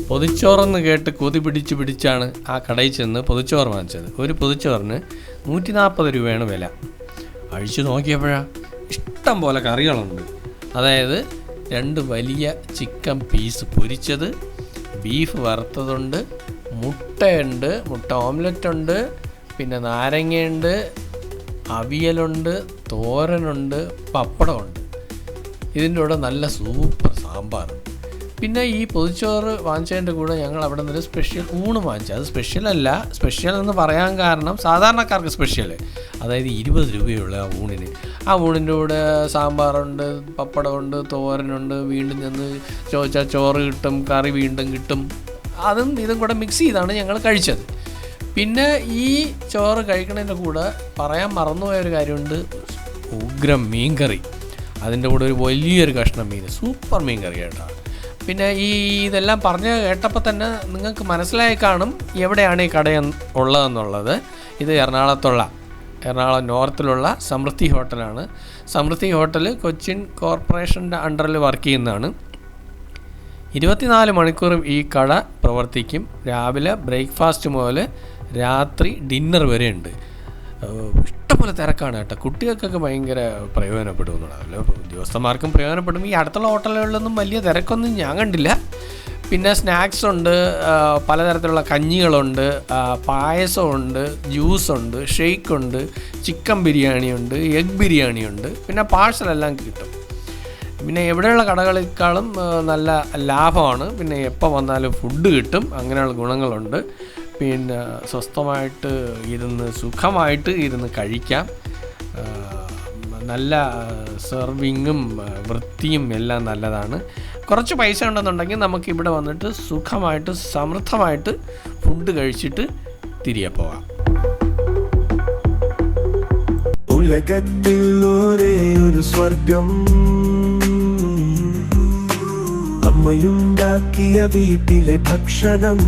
പൊതിച്ചോറെന്ന് കേട്ട് കൊതി പിടിച്ചാണ് ആ കടയിൽ ചെന്ന് പൊതിച്ചോറ് വാങ്ങിച്ചത്. ഒരു പൊതിച്ചോറിന് 140 രൂപയാണ് വില. അഴിച്ചു നോക്കിയപ്പോഴാണ് ഇഷ്ടം പോലെ കറികളുണ്ട്. അതായത് 2 വലിയ ചിക്കൻ പീസ് പൊരിച്ചത്, ബീഫ് വറുത്തതുണ്ട്, മുട്ടയുണ്ട്, മുട്ട ഓംലെറ്റ് ഉണ്ട്, പിന്നെ നാരങ്ങയുണ്ട്, അവിയലുണ്ട്, തോരനുണ്ട്, പപ്പടമുണ്ട്. ഇതിൻ്റെ കൂടെ നല്ല സൂപ്പർ സാമ്പാർ. പിന്നെ ഈ പൊതിച്ചോറ് വാങ്ങിച്ചതിൻ്റെ കൂടെ ഞങ്ങൾ അവിടെ നിന്നൊരു സ്പെഷ്യൽ ഊണ് വാങ്ങിച്ചു. അത് സ്പെഷ്യലല്ല, സ്പെഷ്യൽ എന്ന് പറയാൻ കാരണം സാധാരണക്കാർക്ക് സ്പെഷ്യൽ, അതായത് 20 രൂപയുള്ള ആ ഊണിന്. ആ ഊണിൻ്റെ കൂടെ സാമ്പാറുണ്ട്, പപ്പടമുണ്ട്, തോരനുണ്ട്, വീണ്ടും ചെന്ന് ചോദിച്ചാൽ ചോറ് കിട്ടും, കറി വീണ്ടും കിട്ടും. അതും ഇതും കൂടെ മിക്സ് ചെയ്താണ് ഞങ്ങൾ കഴിച്ചത്. പിന്നെ ഈ ചോറ് കഴിക്കണതിൻ്റെ കൂടെ പറയാൻ മറന്നുപോയൊരു കാര്യമുണ്ട്, ഉഗ്രം മീൻകറി. അതിൻ്റെ കൂടെ ഒരു വലിയൊരു കഷ്ണം മീൻ, സൂപ്പർ മീൻകറി കേട്ടോ. പിന്നെ ഇതെല്ലാം പറഞ്ഞ് കേട്ടപ്പോൾ തന്നെ നിങ്ങൾക്ക് മനസ്സിലായി കാണും എവിടെയാണ് ഈ കട ഉള്ളതെന്നുള്ളത്. ഇത് എറണാകുളം നോർത്തിലുള്ള സമൃദ്ധി ഹോട്ടലാണ്. സമൃദ്ധി ഹോട്ടൽ കൊച്ചിൻ കോർപ്പറേഷൻ്റെ അണ്ടറിൽ വർക്ക് ചെയ്യുന്നതാണ്. 24 മണിക്കൂറും ഈ കട പ്രവർത്തിക്കും. രാവിലെ ബ്രേക്ക്ഫാസ്റ്റ് മുതൽ രാത്രി ഡിന്നർ വരെ ഉണ്ട്. ഇഷ്ടംപോലെ തിരക്കാണ് കേട്ടോ. കുട്ടികൾക്കൊക്കെ ഭയങ്കര പ്രയോജനപ്പെടുമെന്നുള്ളതല്ലോ, ഉദ്യോഗസ്ഥന്മാർക്കും പ്രയോജനപ്പെടും. ഈ അടുത്തുള്ള ഹോട്ടലുകളിലൊന്നും വലിയ തിരക്കൊന്നും ഞാൻ കണ്ടില്ല. പിന്നെ സ്നാക്സ് ഉണ്ട്, പലതരത്തിലുള്ള കഞ്ഞികളുണ്ട്, പായസമുണ്ട്, ജ്യൂസുണ്ട്, ഷെയ്ക്കുണ്ട്, ചിക്കൻ ബിരിയാണിയുണ്ട്, എഗ് ബിരിയാണിയുണ്ട്. പിന്നെ പാഴ്സലെല്ലാം കിട്ടും. പിന്നെ എവിടെയുള്ള കടകളേക്കാളും നല്ല ലാഭമാണ്. പിന്നെ എപ്പോൾ വന്നാലും ഫുഡ് കിട്ടും. അങ്ങനെയുള്ള ഗുണങ്ങളുണ്ട്. പിന്നെ സ്വസ്ഥമായിട്ട് സുഖമായിട്ട് ഇരുന്ന് കഴിക്കാം. നല്ല സെർവിങ്ങും വൃത്തിയും എല്ലാം നല്ലതാണ്. കുറച്ച് പൈസ ഉണ്ടെന്നുണ്ടെങ്കിൽ നമുക്കിവിടെ വന്നിട്ട് സുഖമായിട്ട് സമൃദ്ധമായിട്ട് ഫുഡ് കഴിച്ചിട്ട് തിരികെ പോകാം. ഉലകത്തിൽ ഒരേ ഒരു സ്വർഗം, അമ്മയുണ്ടാക്കിയ വീട്ടിലെ ഭക്ഷണം.